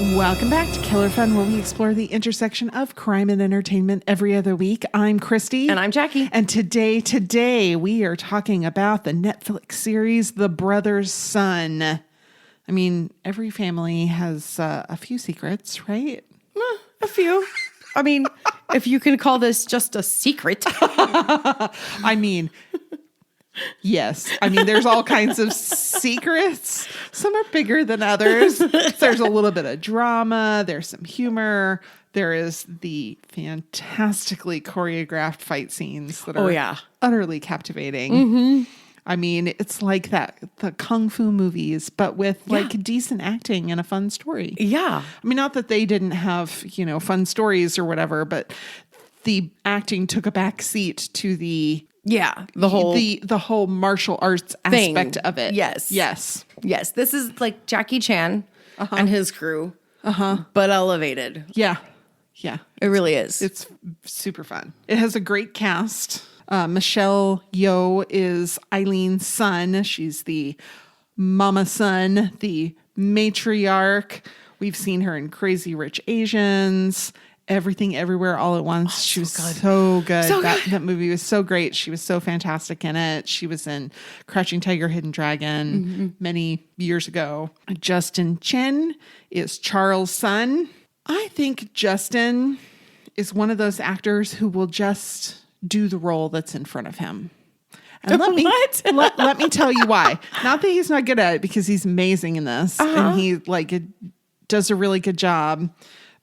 Welcome back to Killer Fun, where we explore the intersection of crime and entertainment every other week. I'm Christy. And I'm Jackie. And today we are talking about the Netflix series, The Brother's Son. I mean, every family has a few secrets, right? A few. I mean, if you can call this just a secret. I mean, yes. I mean, there's all kinds of secrets. Some are bigger than others. There's a little bit of drama. There's some humor. There is the fantastically choreographed fight scenes that are utterly captimeting. Mm-hmm. I mean, it's like the kung fu movies, but with like decent acting and a fun story. Yeah. I mean, not that they didn't have, fun stories or whatever, but the acting took a back seat to the whole martial arts aspect of it. Yes. This is like Jackie Chan and his crew, but elevated. Yeah. It really is. It's super fun. It has a great cast. Michelle Yeoh is Eileen's son. She's the mama son, the matriarch. We've seen her in Crazy Rich Asians, Everything Everywhere All at Once. She was so good. That movie was so great. She was so fantastic in it. She was in Crouching Tiger, Hidden Dragon many years ago. Justin Chin is Charles' son. I think Justin is one of those actors who will just do the role that's in front of him. And let me tell you why. Not that he's not good at it, because he's amazing in this and he does a really good job.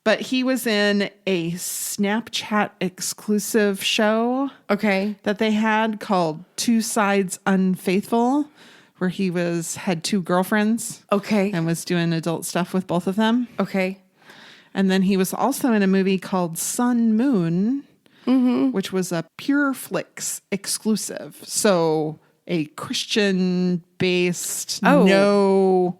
But he was in a Snapchat exclusive show that they had called Two Sides Unfaithful, where he had two girlfriends and was doing adult stuff with both of them. And then he was also in a movie called Sun Moon, which was a Pure Flix exclusive. So a Christian-based, no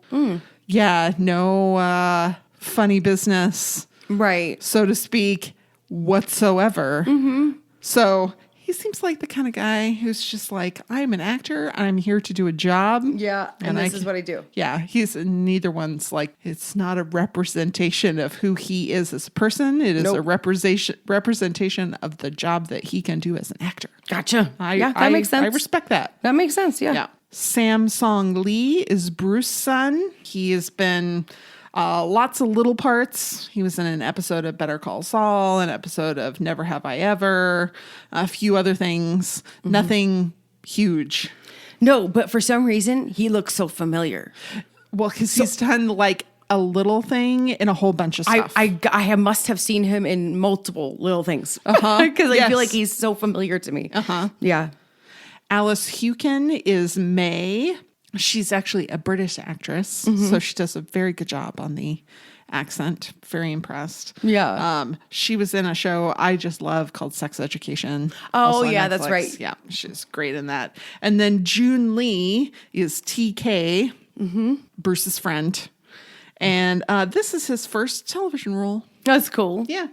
funny business, right, so to speak, whatsoever. So he seems like the kind of guy who's just like, I'm an actor, I'm here to do a job. Yeah, and this is what I do. Yeah, neither one's like, it's not a representation of who he is as a person. It is a representation of the job that he can do as an actor. Gotcha. That makes sense. I respect that. That makes sense, yeah. Sam Song Lee is Bruce's son. He has been lots of little parts. He was in an episode of Better Call Saul, an episode of Never Have I Ever, a few other things. Nothing huge. No, but for some reason, he looks so familiar. Well, because he's done like a little thing in a whole bunch of stuff. I must have seen him in multiple little things. Because I feel like he's so familiar to me. Yeah. Alice Hukin is May. She's actually a British actress, so she does a very good job on the accent. Very impressed. Yeah. She was in a show I just love called Sex Education. Oh, yeah, that's right. Yeah, she's great in that. And then June Lee is TK, Bruce's friend. And this is his first television role. That's cool. Yeah.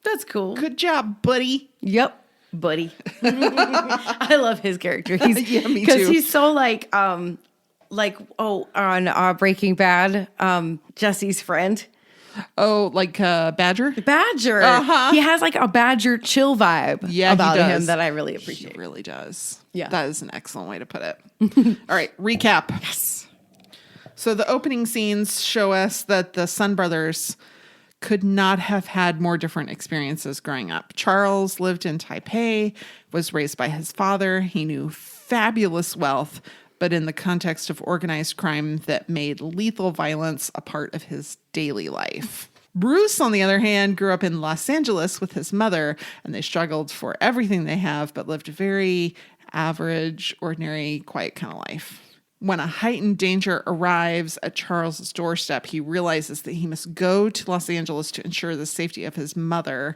That's cool. Good job, buddy. Yep. Buddy. I love his character. Me too. Because he's so on Breaking Bad, Jesse's friend. Oh, like Badger? Badger. He has like a Badger chill vibe about him that I really appreciate. He really does. Yeah. That is an excellent way to put it. All right, recap. Yes. So the opening scenes show us that the Sun brothers could not have had more different experiences growing up. Charles lived in Taipei, was raised by his father. He knew fabulous wealth, but in the context of organized crime that made lethal violence a part of his daily life. Bruce, on the other hand, grew up in Los Angeles with his mother, and they struggled for everything they have, but lived a very average, ordinary, quiet kind of life. When a heightened danger arrives at Charles's doorstep, he realizes that he must go to Los Angeles to ensure the safety of his mother.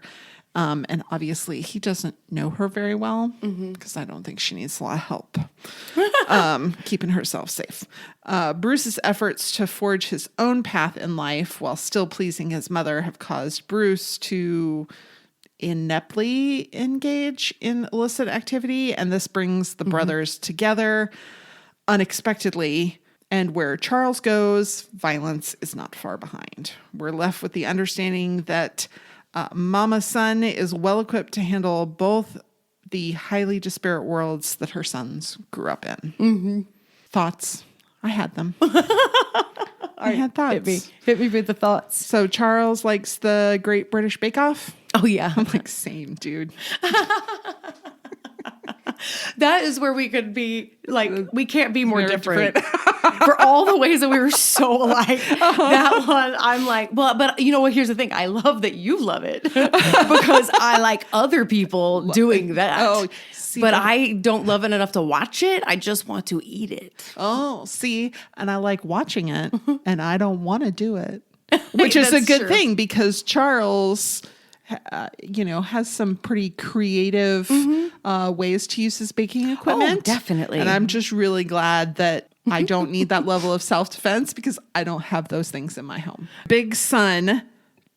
And obviously, he doesn't know her very well, because I don't think she needs a lot of help keeping herself safe. Bruce's efforts to forge his own path in life while still pleasing his mother have caused Bruce to ineptly engage in illicit activity, and this brings the brothers together unexpectedly And where Charles goes, violence is not far behind. We're left with the understanding that Mama Sun is well equipped to handle both the highly disparate worlds that her sons grew up in. Mm-hmm. Thoughts? I had them. I had thoughts. Hit me with the thoughts. So Charles likes the Great British Bake Off. Oh, yeah. I'm like, same, dude. That is where we could be, like, we can't be more different. For all the ways that we were so alike. That one, I'm like, well, but you know what? Here's the thing. I love that you love it because I like other people doing that. Oh, see, but I don't love it enough to watch it. I just want to eat it. Oh, see, and I like watching it and I don't want to do it, which is a good thing because Charles... has some pretty creative ways to use his baking equipment. Oh, definitely. And I'm just really glad that I don't need that level of self-defense because I don't have those things in my home. Big son,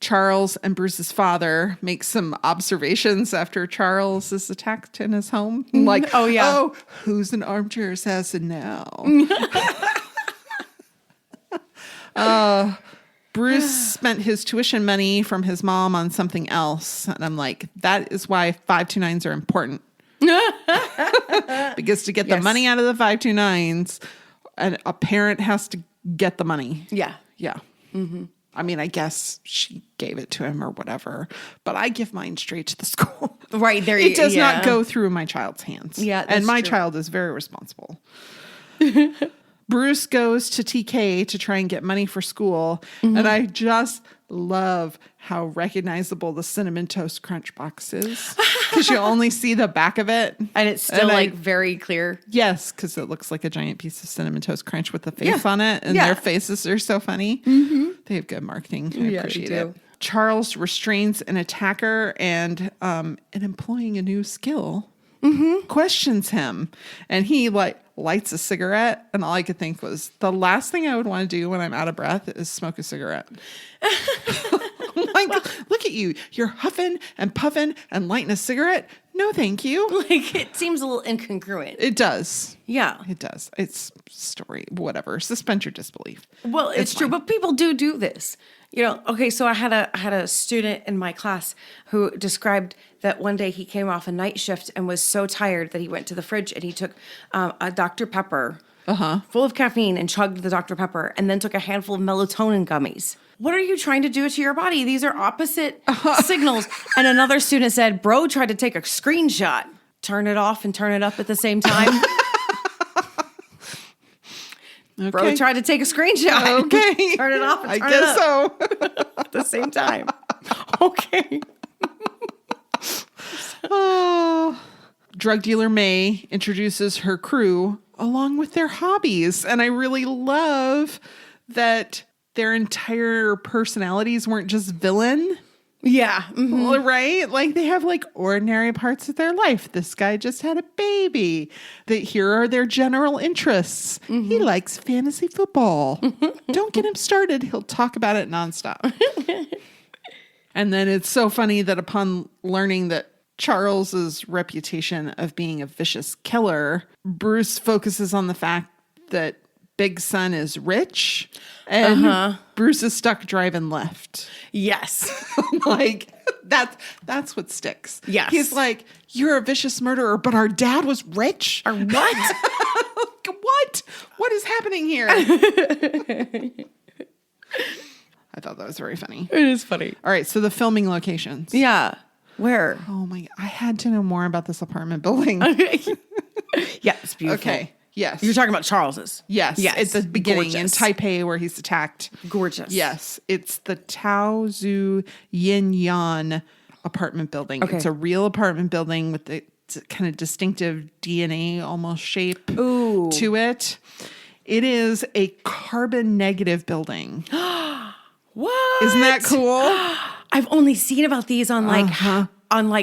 Charles and Bruce's father, make some observations after Charles is attacked in his home. Like, oh, who's an armchair assassin now? Bruce spent his tuition money from his mom on something else. And I'm like, that is why 529s are important. Because to get the money out of the 529s, a parent has to get the money. Yeah. Yeah. Mm-hmm. I mean, I guess she gave it to him or whatever, but I give mine straight to the school. Right. There. It does not go through my child's hands. Yeah. And my child is very responsible. Bruce goes to TK to try and get money for school. Mm-hmm. And I just love how recognizable the Cinnamon Toast Crunch box is. Because you only see the back of it. And it's still very clear. Yes, because it looks like a giant piece of Cinnamon Toast Crunch with a face on it. And their faces are so funny. Mm-hmm. They have good marketing. I appreciate it. Charles restrains an attacker and in employing a new skill, questions him. And he lights a cigarette. And all I could think was the last thing I would want to do when I'm out of breath is smoke a cigarette. Like, look at you. You're huffing and puffing and lighting a cigarette. No, thank you. Like, it seems a little incongruent. It does. Yeah. It does. It's story, whatever. Suspend your disbelief. Well, it's true, but people do this. Okay, so I had a student in my class who described that one day he came off a night shift and was so tired that he went to the fridge and he took a Dr. Pepper full of caffeine and chugged the Dr. Pepper and then took a handful of melatonin gummies. What are you trying to do to your body? These are opposite signals. And another student said, bro tried to take a screenshot, turn it off and turn it up at the same time. Okay. Bro tried to take a screenshot. Okay. Turn it off and turn it up. I guess so. At the same time. Okay. Drug dealer May introduces her crew along with their hobbies. And I really love that their entire personalities weren't just villain. Yeah. Mm-hmm. Right? Like they have ordinary parts of their life. This guy just had a baby. Here are their general interests. Mm-hmm. He likes fantasy football. Don't get him started. He'll talk about it nonstop. And then it's so funny that upon learning that Charles's reputation of being a vicious killer, Bruce focuses on the fact that Big Son is rich and Bruce is stuck driving left. Yes. That's what sticks. Yes. He's like, you're a vicious murderer, but our dad was rich? Or what? What? What is happening here? I thought that was very funny. It is funny. All right. So the filming locations. Yeah. Where? Oh my, I had to know more about this apartment building. Yeah, it's beautiful. Okay. Yes. You're talking about Charles's. Yes. At the beginning in Taipei where he's attacked. Gorgeous. Yes. It's the Tao Zhu Yin Yan apartment building. Okay. It's a real apartment building with the kind of distinctive DNA almost shape to it. It is a carbon negative building. What? Isn't that cool? I've only seen about these on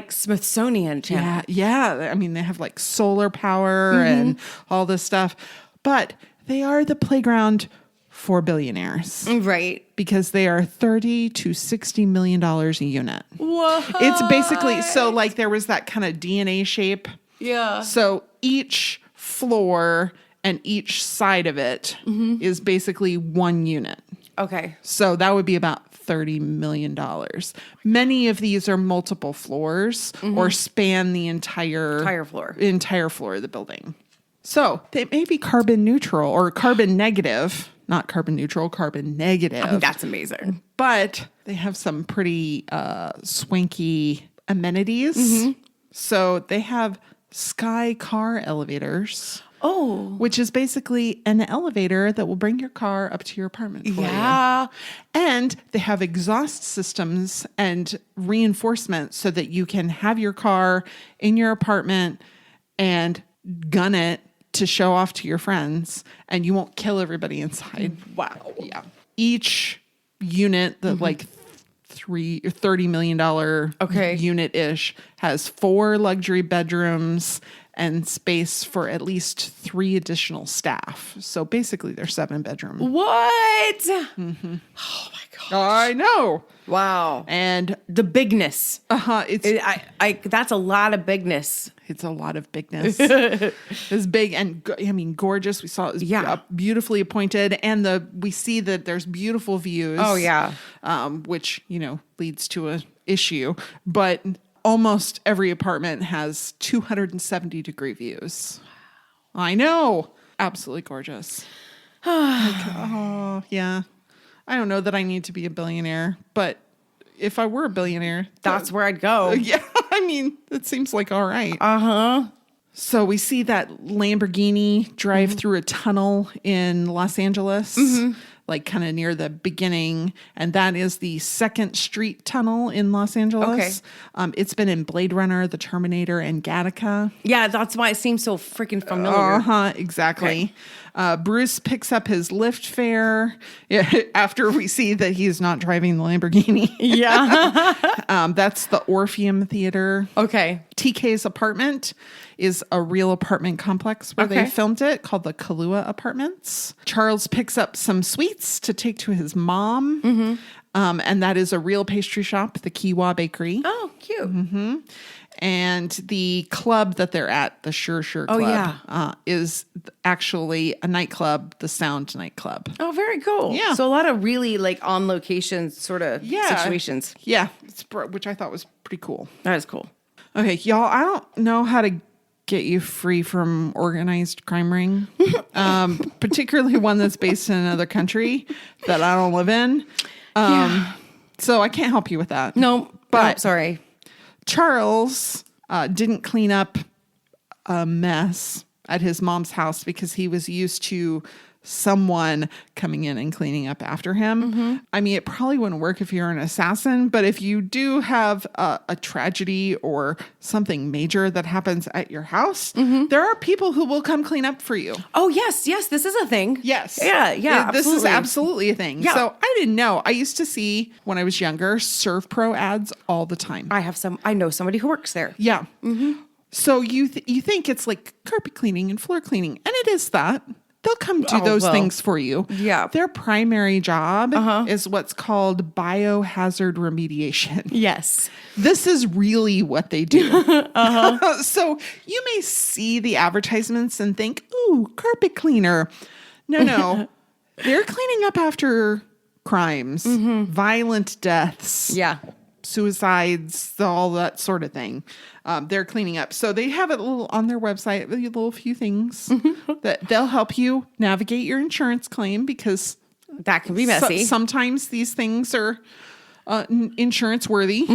Smithsonian Channel. Yeah. I mean, they have solar power and all this stuff, but they are the playground for billionaires. Right. Because they are $30 to $60 million a unit. What? It's basically, there was that kind of DNA shape. Yeah. So each floor and each side of it is basically one unit. Okay. So that would be about $30 million. Many of these are multiple floors or span the entire floor of the building. So they may be carbon neutral or carbon negative, not carbon neutral, carbon negative. I think that's amazing. But they have some pretty swanky amenities. So they have sky car elevators. Oh. Which is basically an elevator that will bring your car up to your apartment for you. Yeah. And they have exhaust systems and reinforcement so that you can have your car in your apartment and gun it to show off to your friends, and you won't kill everybody inside. Wow. Yeah. Each unit, the like $30 million unit-ish, has 4 luxury bedrooms and space for at least 3 additional staff. So basically they're 7 bedroom. What? Oh my God. I know. Wow. And the bigness. it's that's a lot of bigness. it's a lot of bigness. It's big and gorgeous. We saw it was beautifully appointed, and we see that there's beautiful views. Oh yeah. Which leads to a issue, but almost every apartment has 270-degree views. I know. Absolutely gorgeous. Yeah. I don't know that I need to be a billionaire, but if I were a billionaire, that's where I'd go. Yeah. It seems like all right. Uh-huh. So we see that Lamborghini drive through a tunnel in Los Angeles, like kind of near the beginning. And that is the 2nd Street tunnel in Los Angeles. Okay. It's been in Blade Runner, The Terminator, and Gattaca. Yeah, that's why it seems so freaking familiar. Exactly. Okay. Bruce picks up his Lyft fare after we see that he's not driving the Lamborghini. Yeah. That's the Orpheum Theater. Okay. TK's apartment is a real apartment complex where they filmed it, called the Kahlua Apartments. Charles picks up some sweets to take to his mom. And that is a real pastry shop, the Kiwa Bakery. Oh, cute. And the club that they're at, the Sure Club, is actually a nightclub, the Sound nightclub. Oh, very cool. Yeah. So a lot of really like on location sort of situations. Yeah, which I thought was pretty cool. That is cool. Okay, y'all, I don't know how to get you free from organized crime ring, particularly one that's based in another country that I don't live in. So I can't help you with that. No, but sorry. Charles didn't clean up a mess at his mom's house because he was used to someone coming in and cleaning up after him. It probably wouldn't work if you're an assassin, but if you do have a tragedy or something major that happens at your house, there are people who will come clean up for you. Oh, yes. This is a thing. Yes. Yeah. This is absolutely a thing. Yeah. So I didn't know. I used to see, when I was younger, ServPro ads all the time. I know somebody who works there. Yeah. So you think it's like carpet cleaning and floor cleaning, and it is that. They'll come do those things for you. Yeah. Their primary job is what's called biohazard remediation. Yes. This is really what they do. So you may see the advertisements and think, ooh, carpet cleaner. No. They're cleaning up after crimes, violent deaths. Yeah. Suicides, all that sort of thing. They're cleaning up. So they have it on their website, a little few things that they'll help you navigate your insurance claim, because that can be messy. Sometimes these things are insurance worthy.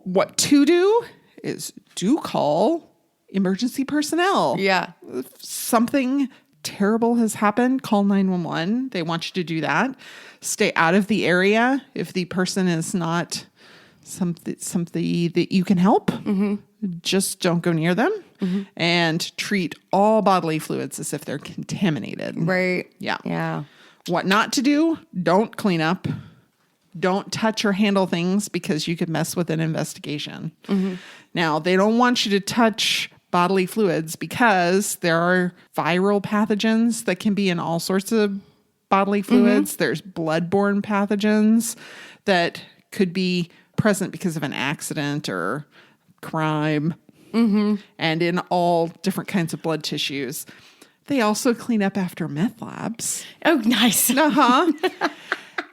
What to do is call emergency personnel. Yeah. If something terrible has happened, call 911. They want you to do that. Stay out of the area if the person is not something that you can help. Just don't go near them, and treat all bodily fluids as if they're contaminated. Right. Yeah. What not to do: don't clean up, don't touch or handle things, because you could mess with an investigation. Now, they don't want you to touch bodily fluids because there are viral pathogens that can be in all sorts of bodily fluids. There's bloodborne pathogens that could be present because of an accident or crime, and in all different kinds of blood tissues. They also clean up after meth labs. Oh, nice. Uh-huh.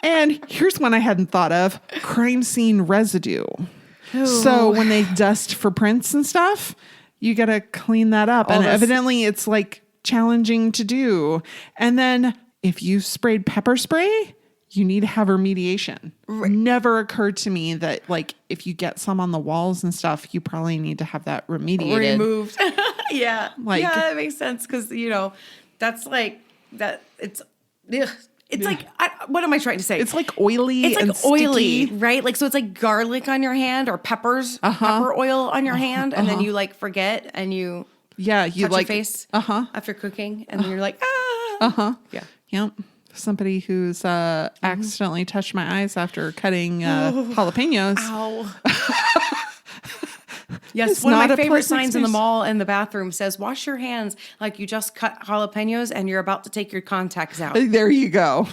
And here's one I hadn't thought of. Crime scene residue. Ooh. So when they dust for prints and stuff, you got to clean that up. And evidently it's like challenging to do. And then if you sprayed pepper spray, you need to have remediation. Never occurred to me that like if you get some on the walls and stuff, you probably need to have that remediated. Removed. Yeah. Like, yeah, that makes sense. Cause you know, that's like that. It's like, what am I trying to say? It's like oily. It's like and oily, sticky. right? Like, so it's like garlic on your hand or peppers, pepper oil on your hand. And then you like forget and you you touch like your face after cooking. And then you're like, Yeah. Yep. Somebody who's accidentally touched my eyes after cutting jalapenos. Ow. Yes, one of my favorite signs in the mall in the bathroom says, wash your hands like you just cut jalapenos and you're about to take your contacts out. There you go.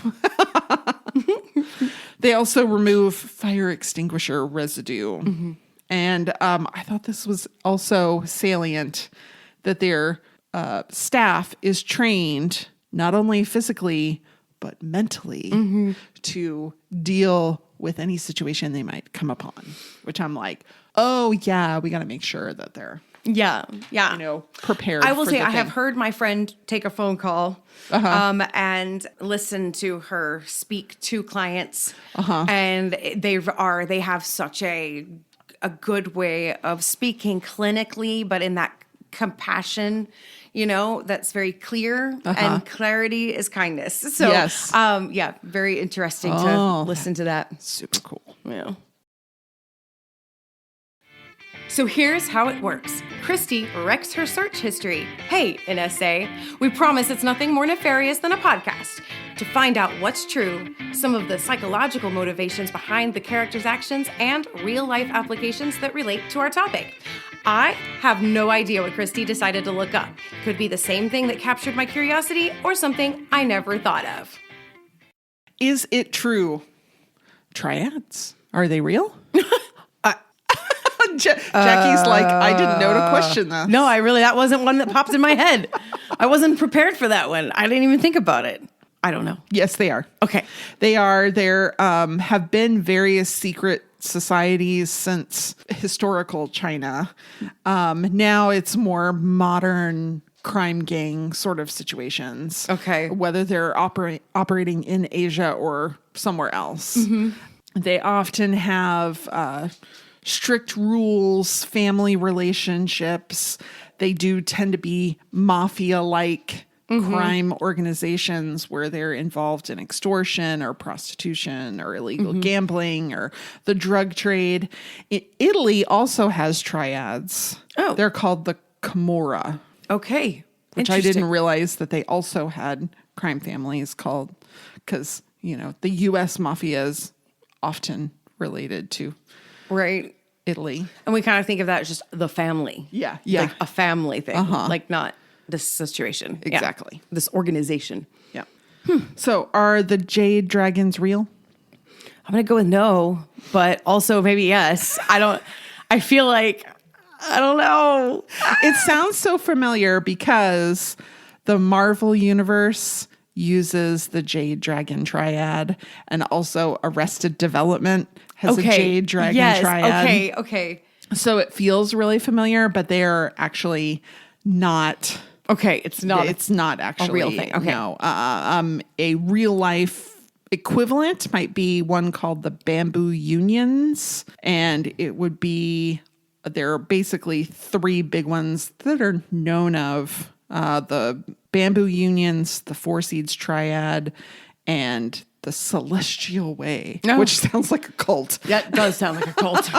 They also remove fire extinguisher residue. Mm-hmm. And I thought this was also salient that their staff is trained not only physically, but mentally to deal with any situation they might come upon, which I'm like, oh yeah, we got to make sure that they're prepared. I will say I have heard my friend take a phone call and listen to her speak to clients, and they have such a good way of speaking clinically, but in that compassion, that's very clear, and clarity is kindness. So, yes. Very interesting to listen to that. Super cool. Yeah. So here's how it works. Christy wrecks her search history. Hey, NSA, we promise it's nothing more nefarious than a podcast. To find out what's true, some of the psychological motivations behind the characters' actions, and real-life applications that relate to our topic. I have no idea what Christy decided to look up. Could be the same thing that captured my curiosity or something I never thought of. Is it true? Triads. Are they real? Jackie's like, I didn't know to question this. No, that wasn't one that popped in my head. I wasn't prepared for that one. I didn't even think about it. I don't know. Yes, they are. Okay. They are. There have been various secret societies since historical China. Now it's more modern crime gang sort of situations. Okay. Whether they're operating in Asia or somewhere else. Mm-hmm. They often have strict rules, family relationships. They do tend to be mafia-like crime organizations where they're involved in extortion or prostitution or illegal gambling or the drug trade. Italy also has triads. Oh. They're called the Camorra. Okay. Which I didn't realize that they also had crime families called, because, the U.S. mafia is often related to Italy. And we kind of think of that as just the family. Yeah. Like a family thing. Like not this situation. Exactly. Yeah. This organization. Yeah. So are the jade dragons real? I'm going to go with no, but also maybe yes. I feel like, I don't know. It sounds so familiar because the Marvel universe uses the jade dragon triad, and also Arrested Development has a jade dragon triad. Okay. So it feels really familiar, but they're actually not. Okay, it's not actually a real thing. Okay. No. A real life equivalent might be one called the bamboo unions, and it would be, there are basically three big ones that are known of. The bamboo unions, the Four Seeds Triad, and the Celestial Way, which sounds like a cult. That does sound like a cult.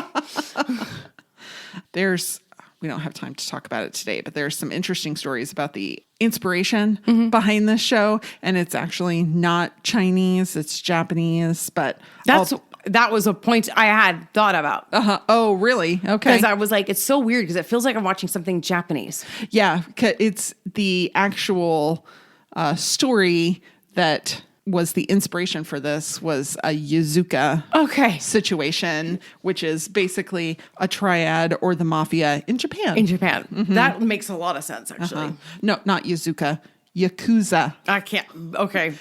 We don't have time to talk about it today, but there's some interesting stories about the inspiration behind this show. And it's actually not Chinese, it's Japanese, but that was a point I had thought about. Oh, really? Okay. Because I was like, it's so weird because it feels like I'm watching something Japanese. Yeah, it's the actual story that was the inspiration for this was a Yakuza situation, which is basically a triad or the mafia in Japan. That makes a lot of sense, actually. No, not Yakuza. Yakuza. I can't. Okay.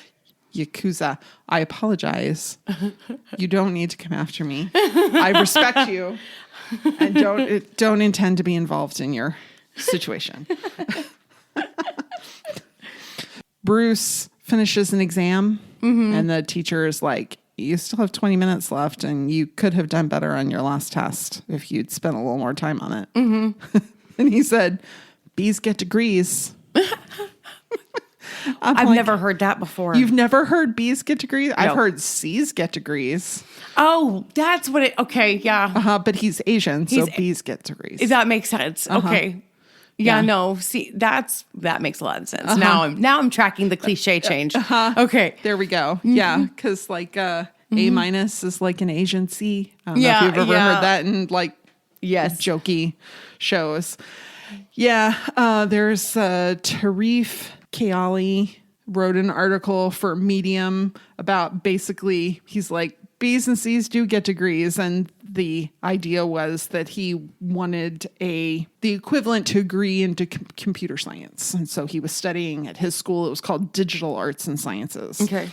Yakuza. I apologize. You don't need to come after me. I respect you and don't intend to be involved in your situation. Bruce finishes an exam and the teacher is like, you still have 20 minutes left and you could have done better on your last test if you'd spent a little more time on it. And he said, B's get degrees. I've never heard that before. You've never heard B's get degrees? No. I've heard C's get degrees. Oh, that's what it, okay, yeah. But he's Asian, so B's get degrees. That makes sense. Okay. Yeah, no, see, that makes a lot of sense. Now I'm tracking the cliche change. Okay. There we go. Yeah, because like A- is like an Asian C. I don't know if you've ever heard that in like jokey shows. Yeah, there's Tarif Kayali wrote an article for Medium about basically he's like B's and C's do get degrees, and the idea was that he wanted the equivalent to degree into computer science, and so he was studying at his school. It was called Digital Arts and Sciences. Okay,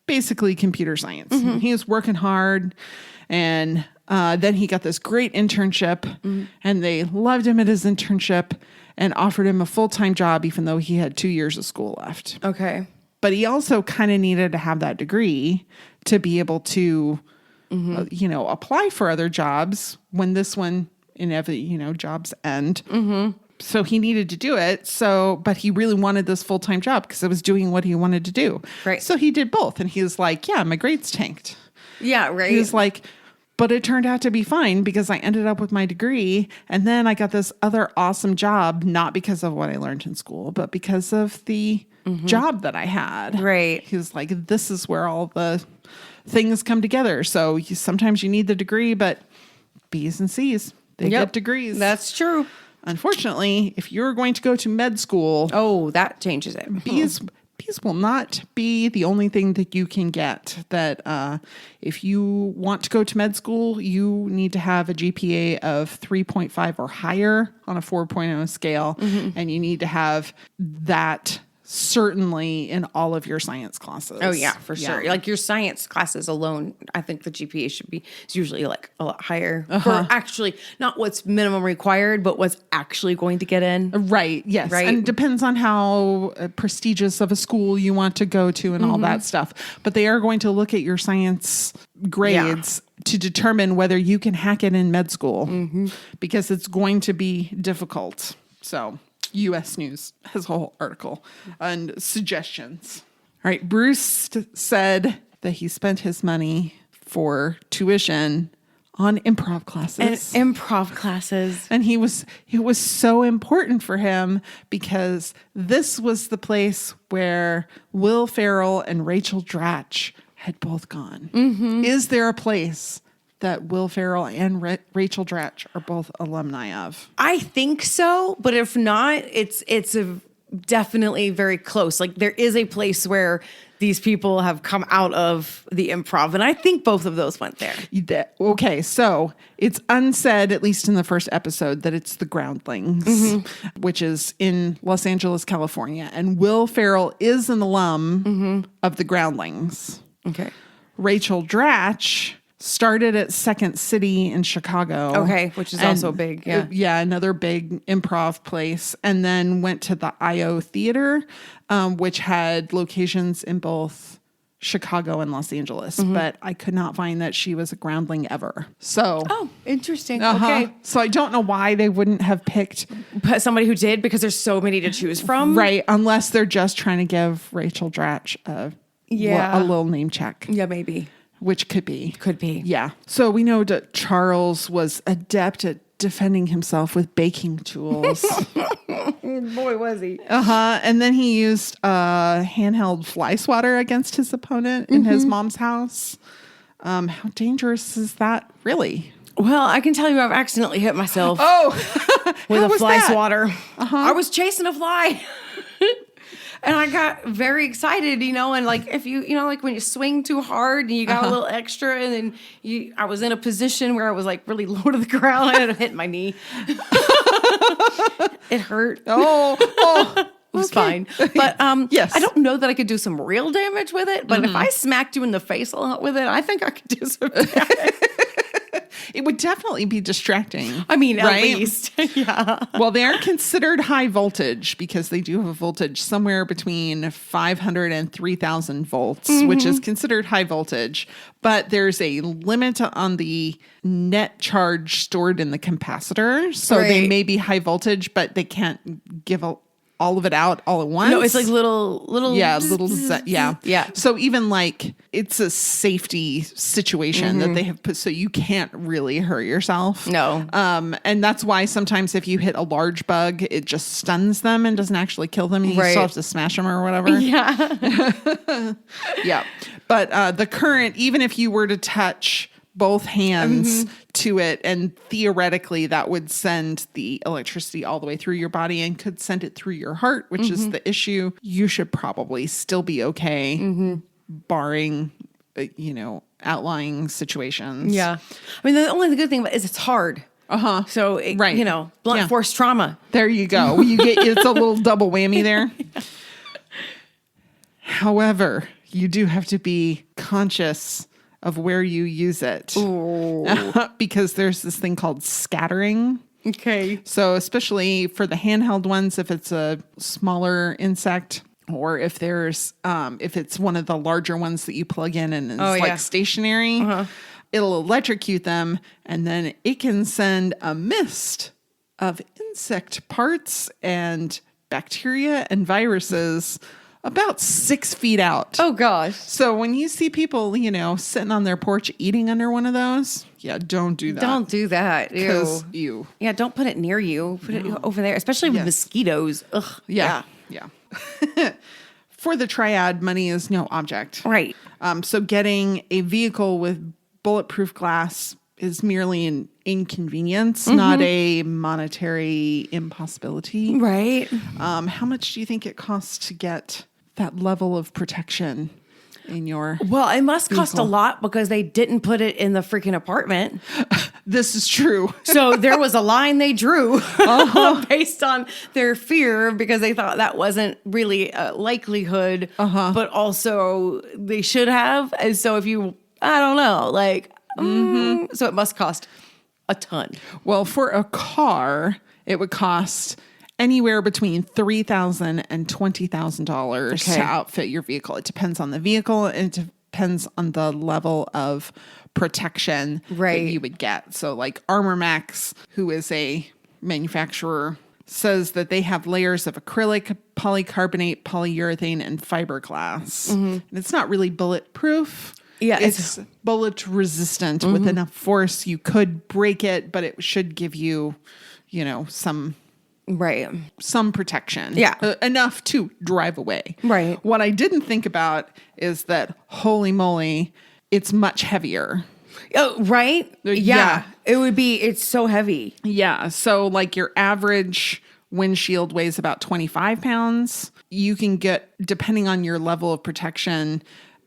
basically computer science. He was working hard, and then he got this great internship, and they loved him at his internship and offered him a full-time job, even though he had 2 years of school left. Okay. But he also kind of needed to have that degree to be able to, apply for other jobs when this one, inevitably, jobs end. So he needed to do it. But he really wanted this full-time job because it was doing what he wanted to do. Right. So he did both. And he was like, yeah, my grades tanked. Yeah, right. He was like, but it turned out to be fine because I ended up with my degree. And then I got this other awesome job, not because of what I learned in school, but because of the job that I had. Right. He was like, this is where all the things come together. So sometimes you need the degree, but B's and C's, they get degrees. That's true. Unfortunately, if you're going to go to med school, that changes it. B's will not be the only thing that you can get. That if you want to go to med school, you need to have a GPA of 3.5 or higher on a 4.0 scale. And you need to have that certainly in all of your science classes. Oh yeah, for sure. Like your science classes alone, I think the GPA is usually like a lot higher for actually not what's minimum required, but what's actually going to get in. Right. Yes. Right. And it depends on how prestigious of a school you want to go to and all that stuff. But they are going to look at your science grades to determine whether you can hack it in med school because it's going to be difficult. So U.S. News has a whole article and suggestions. All right. Bruce said that he spent his money for tuition on improv classes. And it was so important for him because this was the place where Will Ferrell and Rachel Dratch had both gone. Is there a place that Will Ferrell and Rachel Dratch are both alumni of? I think so, but if not, it's definitely very close. Like there is a place where these people have come out of the improv, and I think both of those went there. Okay, so it's unsaid, at least in the first episode, that it's the Groundlings, which is in Los Angeles, California, and Will Ferrell is an alum of the Groundlings. Okay. Rachel Dratch started at Second City in Chicago. Okay, which is also big. Yeah. Yeah, another big improv place. And then went to the IO Theater, which had locations in both Chicago and Los Angeles. But I could not find that she was a Groundling ever. So. Oh, interesting. Okay. So I don't know why they wouldn't have picked somebody who did, because there's so many to choose from. Right. Unless they're just trying to give Rachel Dratch a little name check. Yeah, maybe. Which could be. Could be. Yeah. So we know that Charles was adept at defending himself with baking tools. Boy, was he. And then he used handheld fly swatter against his opponent in his mom's house. How dangerous is that, really? Well, I can tell you I've accidentally hit myself. With a fly swatter. I was chasing a fly. And I got very excited, and like if like when you swing too hard and you got a little extra, and then I was in a position where I was like really low to the ground and it hit my knee. It hurt. was fine. But Yes. I don't know that I could do some real damage with it. But if I smacked you in the face a lot with it, I think I could do some damage. It would definitely be distracting. I mean, at right? least. Yeah. Well, they are considered high voltage because they do have a voltage somewhere between 500 and 3,000 volts, which is considered high voltage. But there's a limit on the net charge stored in the capacitor. So they may be high voltage, but they can't give all of it out all at once. No, it's like little. Yeah, Yeah. So even like it's a safety situation that they have put, so you can't really hurt yourself. No. And that's why sometimes if you hit a large bug, it just stuns them and doesn't actually kill them. And you still have to smash them or whatever. Yeah. Yeah. But the current, even if you were to touch both hands to it, and theoretically that would send the electricity all the way through your body and could send it through your heart, which is the issue. You should probably still be okay, barring, outlying situations. Yeah. I mean, the only good thing about it is it's hard. So, blunt force trauma. There you go. It's a little double whammy there. However, you do have to be conscious of where you use it. Because there's this thing called scattering. Okay. So especially for the handheld ones, if it's a smaller insect, or if it's one of the larger ones that you plug in and it's stationary, it'll electrocute them, and then it can send a mist of insect parts and bacteria and viruses about 6 feet out. Oh, gosh. So when you see people, sitting on their porch eating under one of those, don't do that. Don't do that. Ew. Yeah, don't put it near you. Put it over there, especially with mosquitoes. Ugh. Yeah. For the triad, money is no object. Right. So getting a vehicle with bulletproof glass is merely an inconvenience, not a monetary impossibility. Right. How much do you think it costs to get that level of protection in your Well, it must cost a lot because they didn't put it in the freaking apartment. This is true. So there was a line they drew based on their fear because they thought that wasn't really a likelihood, but also they should have. And so if you, I don't know, so it must cost a ton. Well, for a car, it would cost anywhere between $3,000 and $20,000 to outfit your vehicle. It depends on the vehicle, and it depends on the level of protection that you would get. So like Armor Max, who is a manufacturer, says that they have layers of acrylic, polycarbonate, polyurethane, and fiberglass. And it's not really bulletproof. Yeah, it's bullet resistant. With enough force, you could break it, but it should give you, some protection. Yeah. Enough to drive away. Right. What I didn't think about is that, holy moly, it's much heavier. Oh, right? Yeah. It's so heavy. Yeah. So like your average windshield weighs about 25 pounds. You can get, depending on your level of protection,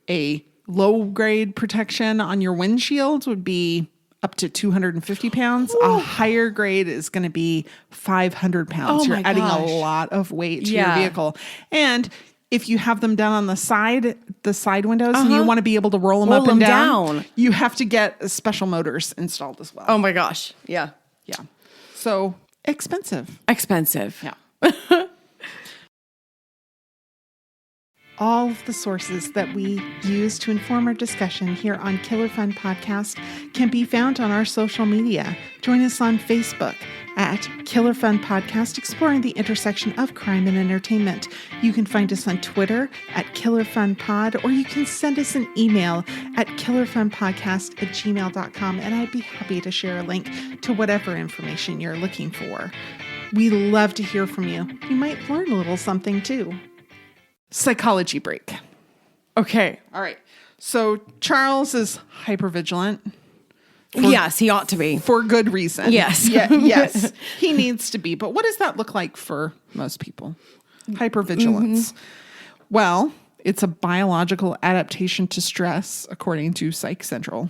a low grade protection on your windshield would be up to 250 pounds. Ooh. A higher grade is going to be 500 pounds. Oh, You're adding a lot of weight to your vehicle. And if you have them down on the side windows, and you want to be able to roll them up and down, you have to get special motors installed as well. Oh my gosh. Yeah. Yeah. So expensive. Yeah. All of the sources that we use to inform our discussion here on Killer Fun Podcast can be found on our social media. Join us on Facebook at Killer Fun Podcast, exploring the intersection of crime and entertainment. You can find us on Twitter at Killer Fun Pod, or you can send us an email at killerfunpodcast@gmail.com, and I'd be happy to share a link to whatever information you're looking for. We love to hear from you. You might learn a little something too. Psychology break. Okay. All right. So Charles is hypervigilant. Yes, he ought to be. For good reason. Yes. Yes. He needs to be. But what does that look like for most people? Hypervigilance. Well, it's a biological adaptation to stress, according to Psych Central.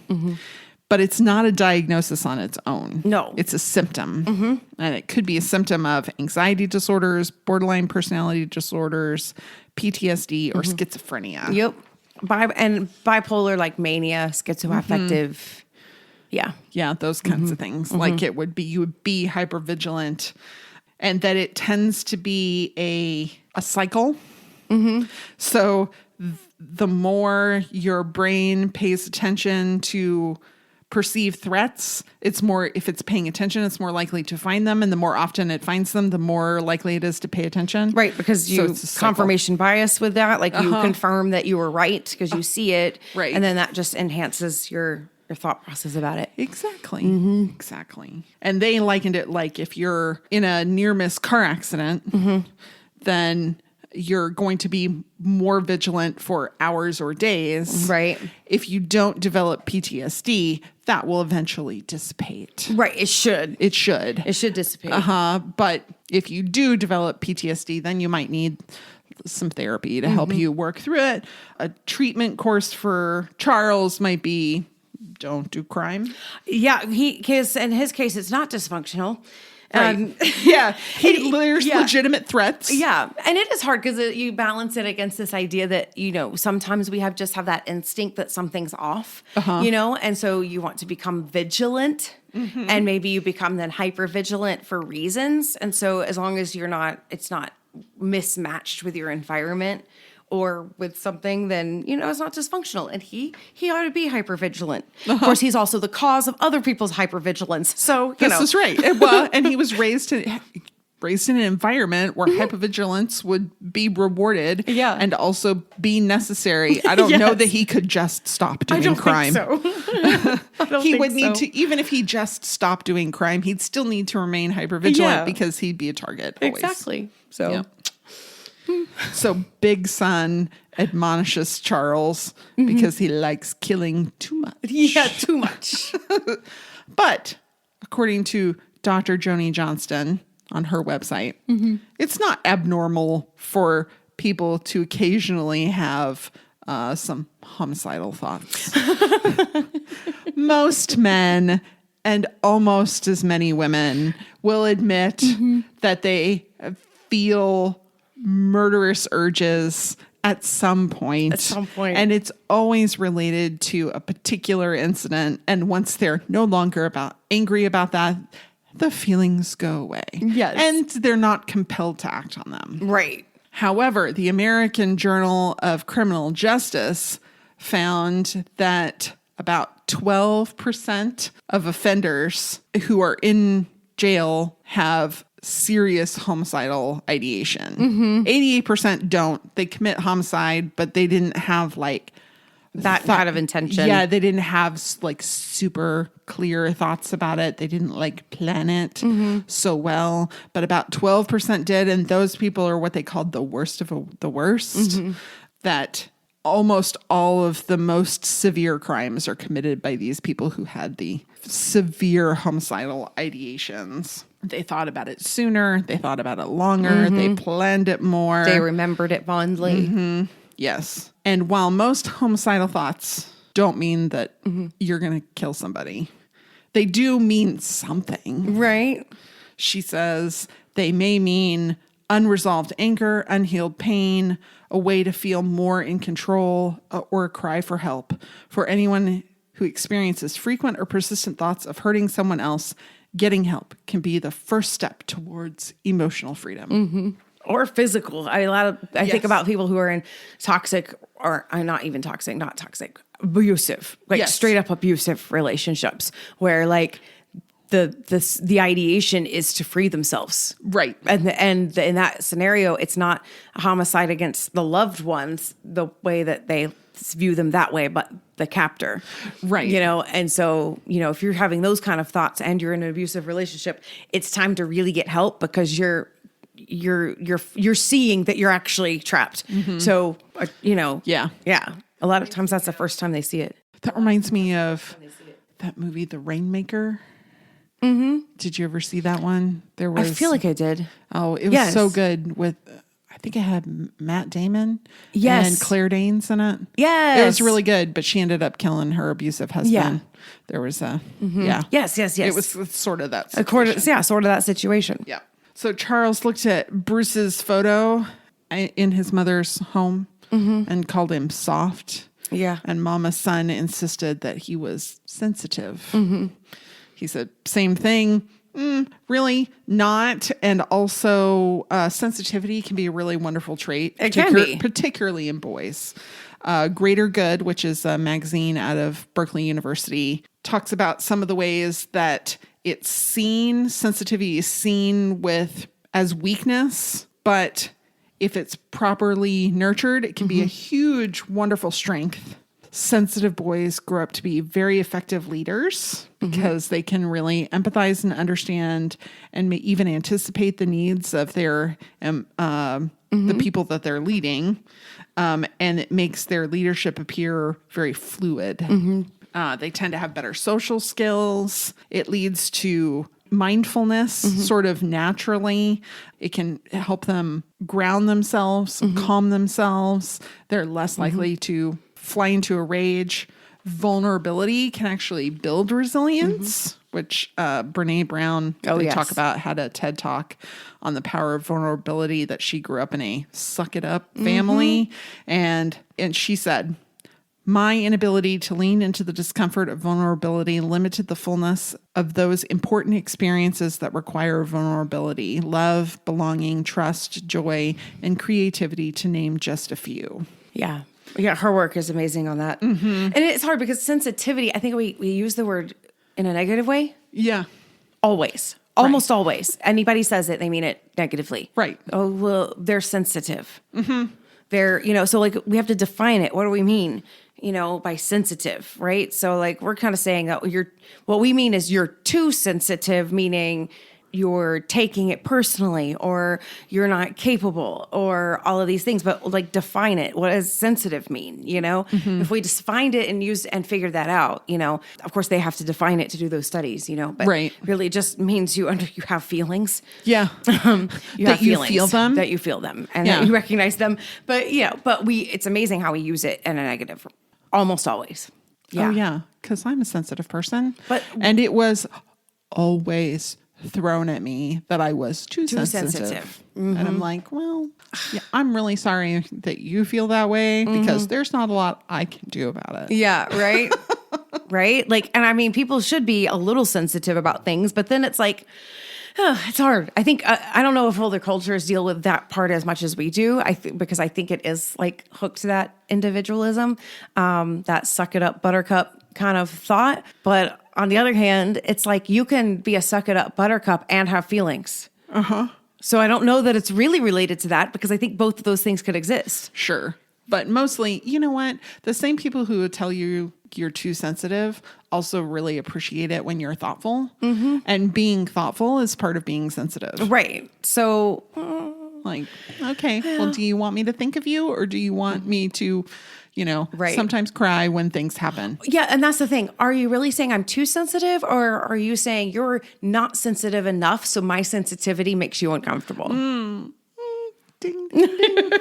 But it's not a diagnosis on its own. No. It's a symptom. And it could be a symptom of anxiety disorders, borderline personality disorders, PTSD, or schizophrenia. Yep. And bipolar, like mania, schizoaffective. Yeah. Yeah, those kinds of things. Like you would be hypervigilant, and that it tends to be a cycle. So the more your brain pays attention to perceive threats, it's more, if it's paying attention, it's more likely to find them. And the more often it finds them, the more likely it is to pay attention. Right. Because it's a confirmation bias with that, like you confirm that you were right because you see it. Right. And then that just enhances your thought process about it. Exactly. Exactly. And they likened it like if you're in a near miss car accident, then you're going to be more vigilant for hours or days. Right. If you don't develop PTSD, that will eventually dissipate. Right. It should. It should. It should dissipate. But if you do develop PTSD, then you might need some therapy to help you work through it. A treatment course for Charles might be don't do crime. Yeah. Because in his case, it's not dysfunctional. Right. There's legitimate threats. Yeah. And it is hard because you balance it against this idea that, sometimes we just have that instinct that something's off, and so you want to become vigilant and maybe you become then hyper vigilant for reasons. And so as long as it's not mismatched with your environment or with something, then, it's not dysfunctional. And he ought to be hypervigilant. Of course, he's also the cause of other people's hypervigilance. So, This is right. Well, and he was raised in an environment where hypervigilance would be rewarded and also be necessary. I don't know that he could just stop doing crime. Think so. He would need to, even if he just stopped doing crime, he'd still need to remain hypervigilant because he'd be a target always. Exactly. So... Yeah. So Big Son admonishes Charles because he likes killing too much. Yeah, too much. But according to Dr. Joni Johnston on her website, it's not abnormal for people to occasionally have some homicidal thoughts. Most men and almost as many women will admit that they feel murderous urges at some point. And it's always related to a particular incident. And once they're no longer angry about that, the feelings go away. Yes. And they're not compelled to act on them. Right. However, the American Journal of Criminal Justice found that about 12% of offenders who are in jail have serious homicidal ideation. 88% don't. They commit homicide, but they didn't have that kind of intention. Yeah, they didn't have super clear thoughts about it. They didn't plan it so well. But about 12% did, and those people are what they called the worst of the worst. That almost all of the most severe crimes are committed by these people who had the severe homicidal ideations. They thought about it sooner. They thought about it longer. They planned it more. They remembered it fondly. Yes. And while most homicidal thoughts don't mean that you're going to kill somebody, they do mean something. Right. She says they may mean unresolved anger, unhealed pain, a way to feel more in control, or a cry for help. For anyone who experiences frequent or persistent thoughts of hurting someone else, getting help can be the first step towards emotional freedom. Or physical. I think about people who are in toxic, or not toxic, abusive, straight up abusive relationships where the ideation is to free themselves. Right. And in that scenario, it's not a homicide against the loved ones, the way that they view them that way, but the captor. Right. And so, if you're having those kind of thoughts and you're in an abusive relationship, it's time to really get help because you're seeing that you're actually trapped. So, Yeah. A lot of times that's the first time they see it. That reminds me of that movie, The Rainmaker. Did you ever see that one? I feel like I did. Oh, it was so good with, I I think it had Matt Damon Yes. and Claire Danes in it. Yes. It was really good, but she ended up killing her abusive husband. Yeah. There was yeah. Yes. It was sort of that situation. Sort of that situation. Yeah. So Charles looked at Bruce's photo in his mother's home and called him soft. Yeah. And Mama's son insisted that he was sensitive. He said, same thing. Really not. And also sensitivity can be a really wonderful trait. It can be. Particularly in boys. Greater Good, which is a magazine out of Berkeley University, talks about some of the ways that it's seen, sensitivity is seen as weakness, but if it's properly nurtured, it can be a huge, wonderful strength. Sensitive boys grow up to be very effective leaders because they can really empathize and understand and may even anticipate the needs of their the people that they're leading, and it makes their leadership appear very fluid. They tend to have better social skills. It leads to mindfulness sort of naturally. It can help them ground themselves, calm themselves. They're less likely to fly into a rage. Vulnerability can actually build resilience, which Brene Brown talk about, had a TED Talk on the power of vulnerability, that she grew up in a suck it up family. And she said, my inability to lean into the discomfort of vulnerability limited the fullness of those important experiences that require vulnerability: love, belonging, trust, joy, and creativity, to name just a few. Yeah. Yeah, her work is amazing on that. And it's hard because sensitivity, I think we use the word in a negative way. Yeah. Always. Almost always. Anybody says it, they mean it negatively. Right. Oh, well, they're sensitive. They're, so like we have to define it. What do we mean, by sensitive, right? So like we're kind of saying that what we mean is you're too sensitive, meaning you're taking it personally, or you're not capable, or all of these things. But like define it. What does sensitive mean? If we just find it and use and figure that out, of course they have to define it to do those studies, but really it just means you have feelings. Yeah. You have feelings, feel them, that you feel them, and that you recognize them. But it's amazing how we use it in a negative, almost always. Yeah. Oh yeah. 'Cause I'm a sensitive person, and it was always thrown at me that I was too sensitive. And I'm like, well, I'm really sorry that you feel that way, because there's not a lot I can do about it. Yeah, right. Right? Like, and I mean, people should be a little sensitive about things, but then it's like, it's hard. I think, I don't know if older cultures deal with that part as much as we do. Because I think it is like hooked to that individualism, that suck it up buttercup kind of thought. But on the other hand, it's like you can be a suck it up buttercup and have feelings. So I don't know that it's really related to that, because I think both of those things could exist. Sure. But mostly, you know what? The same people who would tell you you're too sensitive also really appreciate it when you're thoughtful. And being thoughtful is part of being sensitive. Right. So, like, okay, well, do you want me to think of you, or do you want me to, sometimes cry when things happen? Yeah. And that's the thing. Are you really saying I'm too sensitive, or are you saying you're not sensitive enough, so my sensitivity makes you uncomfortable? Ding, ding, ding.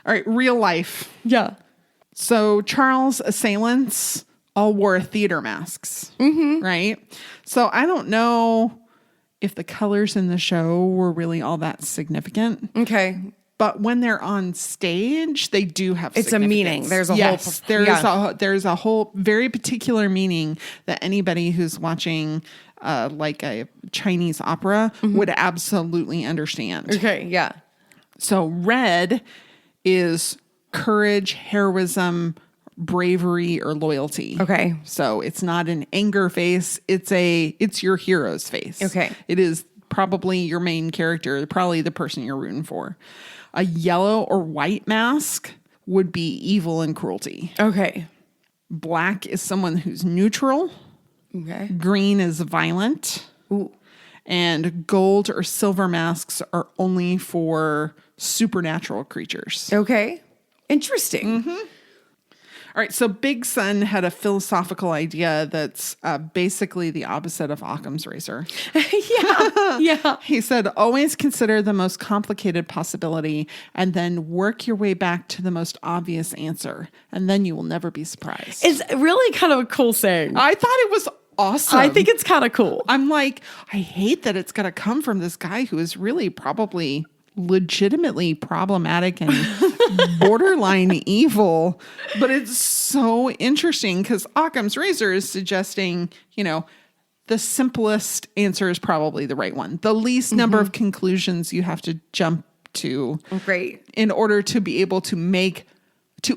All right, real life. Yeah. So Charles' assailants all wore theater masks, right? So I don't know if the colors in the show were really all that significant. Okay. But when they're on stage, they do have it's a meaning. There's a whole there's a whole very particular meaning that anybody who's watching like a Chinese opera would absolutely understand. Okay, yeah. So red is courage, heroism, bravery, or loyalty. Okay. So it's not an anger face. It's your hero's face. Okay. It is probably your main character, probably the person you're rooting for. A yellow or white mask would be evil and cruelty. Okay. Black is someone who's neutral. Okay. Green is violent. Ooh. And gold or silver masks are only for supernatural creatures. Okay. Interesting. All All right. So Big Sun had a philosophical idea that's basically the opposite of Occam's razor. Yeah. He said, always consider the most complicated possibility and then work your way back to the most obvious answer. And then you will never be surprised. It's really kind of a cool saying. I thought it was awesome. I think it's kind of cool. I'm like, I hate that it's going to come from this guy who is really probably legitimately problematic and borderline evil. But it's so interesting because Occam's razor is suggesting, the simplest answer is probably the right one. The least number of conclusions you have to jump to in order to be able to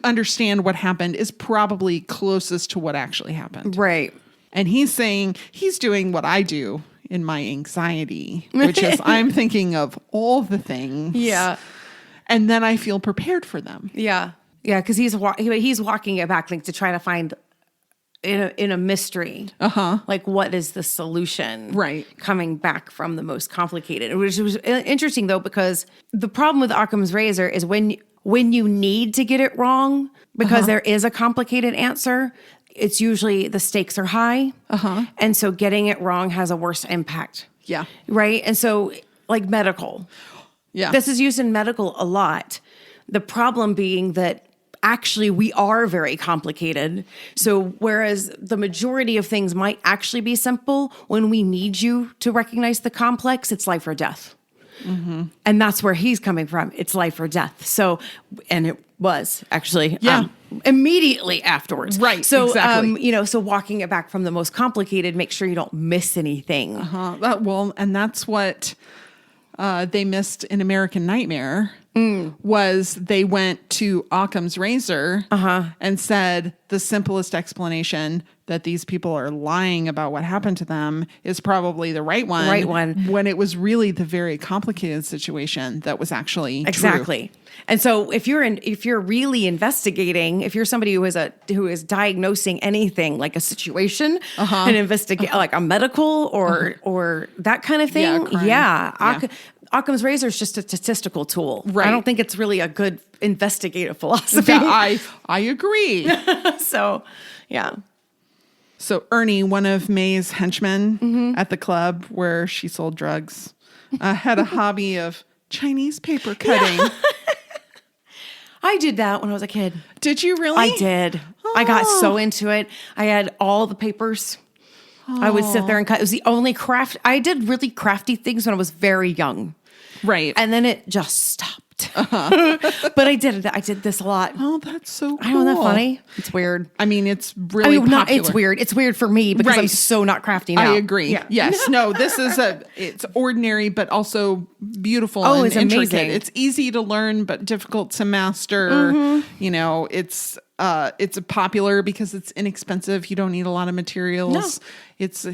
understand what happened is probably closest to what actually happened. Right. And he's saying he's doing what I do in my anxiety, which is I'm thinking of all the things. Yeah. And then I feel prepared for them. Yeah. Yeah. Because he's walking it back, like to try to find in a mystery. Like, what is the solution? Right. Coming back from the most complicated, which was interesting though, because the problem with Occam's razor is when you need to get it wrong, because there is a complicated answer, it's usually the stakes are high. And so getting it wrong has a worse impact. Yeah. Right. And so like medical. Yeah. This is used in medical a lot. The problem being that actually we are very complicated. So whereas the majority of things might actually be simple, when we need you to recognize the complex, it's life or death. And that's where he's coming from. It's life or death. So, and it was actually immediately afterwards. Right. So, exactly. So walking it back from the most complicated, make sure you don't miss anything. And that's what they missed in American Nightmare was they went to Occam's razor and said the simplest explanation that these people are lying about what happened to them is probably the right one. Right one. When it was really the very complicated situation that was actually exactly. True. And so if you're really investigating, if you're somebody who is diagnosing anything like a situation and investigate like a medical or that kind of thing, Occam's razor is just a statistical tool. Right. I don't think it's really a good investigative philosophy. Yeah, I agree. So, yeah. So Ernie, one of May's henchmen at the club where she sold drugs, had a hobby of Chinese paper cutting. Yeah. I did that when I was a kid. Did you really? I did. Oh. I got so into it. I had all the papers. Oh. I would sit there and cut. It was the only craft. I did really crafty things when I was very young. Right. And then it just stopped. But I did this a lot. Oh, that's so cool. I know, isn't that funny? It's weird. I mean, it's really popular. It's weird. It's weird for me because I'm so not crafty now. I agree. Yeah. Yes. No, this is it's ordinary, but also beautiful and it's intricate. amazing. It's easy to learn, but difficult to master. It's popular because it's inexpensive. You don't need a lot of materials. No. It's,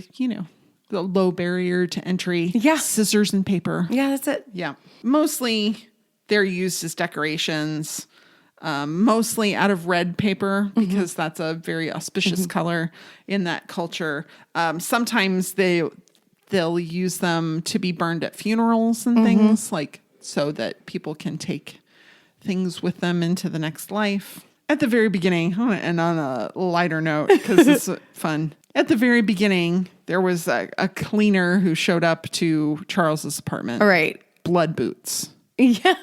the low barrier to entry. Yeah. Scissors and paper. Yeah, that's it. Yeah. Mostly they're used as decorations, mostly out of red paper because that's a very auspicious color in that culture. Sometimes they'll use them to be burned at funerals and things, like so that people can take things with them into the next life. At the very beginning, I want to end on a lighter note because it's fun. At the very beginning, there was a cleaner who showed up to Charles's apartment. All right. Blood boots. Yeah.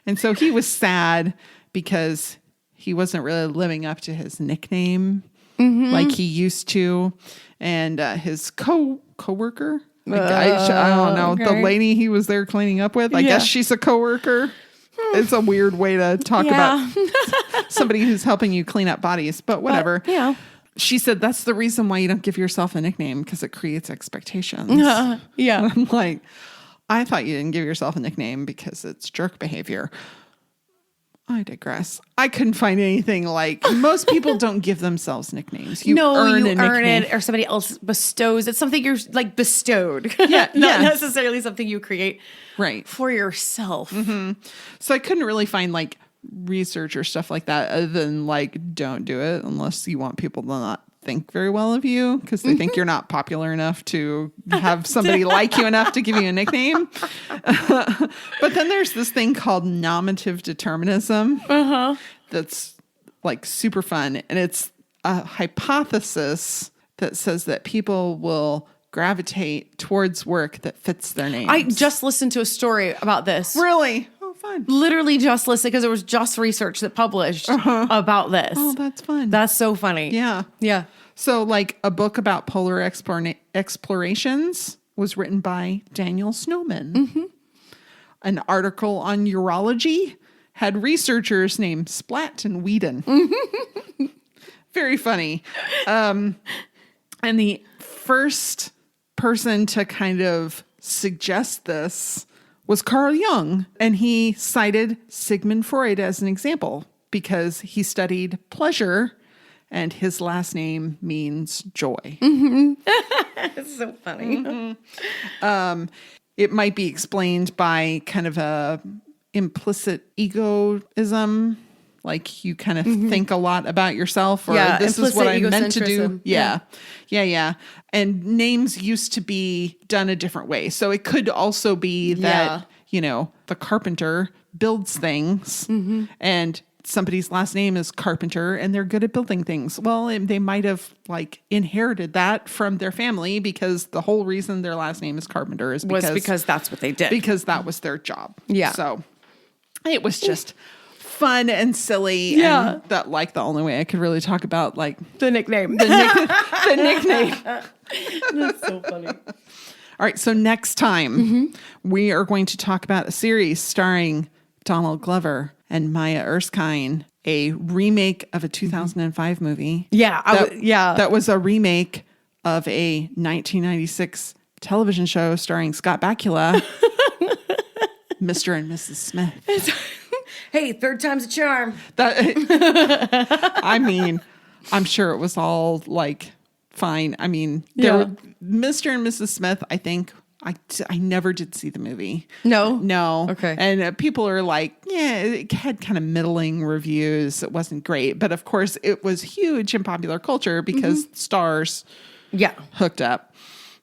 And so he was sad because he wasn't really living up to his nickname like he used to. And his coworker, I don't know, the lady he was there cleaning up with, I guess she's a coworker. It's a weird way to talk about somebody who's helping you clean up bodies, but whatever. She said, that's the reason why you don't give yourself a nickname, because it creates expectations. Yeah. I'm like, I thought you didn't give yourself a nickname because it's jerk behavior. I digress. I couldn't find anything like most people don't give themselves nicknames. You earn it, or somebody else bestows. It's something you're like bestowed. Yeah, not necessarily something you create for yourself. So I couldn't really find like research or stuff like that other than like don't do it unless you want people to not think very well of you because they think you're not popular enough to have somebody like you enough to give you a nickname. But then there's this thing called nominative determinism that's like super fun. And it's a hypothesis that says that people will gravitate towards work that fits their names. I just listened to a story about this. Really? Oh, fun. Literally just listened because there was just research that published about this. Oh, that's fun. That's so funny. Yeah. Yeah. So like a book about polar explorations was written by Daniel Snowman. Mm-hmm. An article on urology had researchers named Splatt and Whedon. Very funny. And the first person to kind of suggest this was Carl Jung. And he cited Sigmund Freud as an example because he studied pleasure and his last name means joy. Mm-hmm. It's so funny. Mm-hmm. It might be explained by kind of a implicit egoism. Like you kind of think a lot about yourself, or this is what I'm meant to do. Yeah. And names used to be done a different way. So it could also be that, the carpenter builds things and somebody's last name is Carpenter and they're good at building things. Well, they might have like inherited that from their family because the whole reason their last name is Carpenter is because that's what they did. Because that was their job. Yeah. So it was just fun and silly. Yeah. And that like the only way I could really talk about like the nickname. The nickname. That's so funny. All right. So next time we are going to talk about a series starring Donald Glover and Maya Erskine, a remake of a 2005 movie. Yeah. That was a remake of a 1996 television show starring Scott Bakula, Mr. and Mrs. Smith. Hey, third time's a charm. I mean, I'm sure it was all like fine. I mean, Mr. and Mrs. Smith, I think I never did see the movie. No. Okay. And people are like, yeah, it had kind of middling reviews. It wasn't great. But of course, it was huge in popular culture because stars hooked up.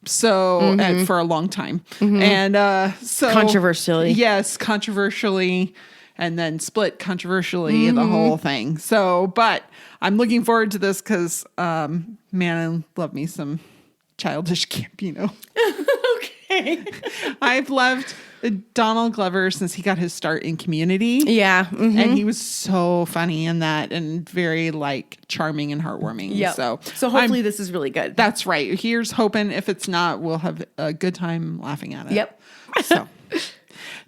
So for a long time. And so controversially. Yes, controversially. And then split controversially, the whole thing. So, but I'm looking forward to this because, man, I love me some Childish Gambino. Okay. I've loved Donald Glover since he got his start in Community. Yeah. And he was so funny in that and very like charming and heartwarming. Yeah. So hopefully this is really good. That's right. Here's hoping. If it's not, we'll have a good time laughing at it. Yep. So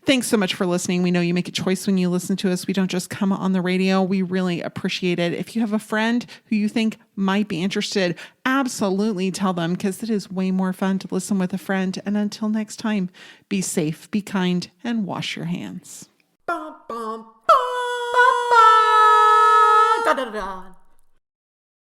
thanks so much for listening. We know you make a choice when you listen to us. We don't just come on the radio. We really appreciate it. If you have a friend who you think might be interested, absolutely tell them because it is way more fun to listen with a friend. And until next time, be safe, be kind, and wash your hands. Da, da, da.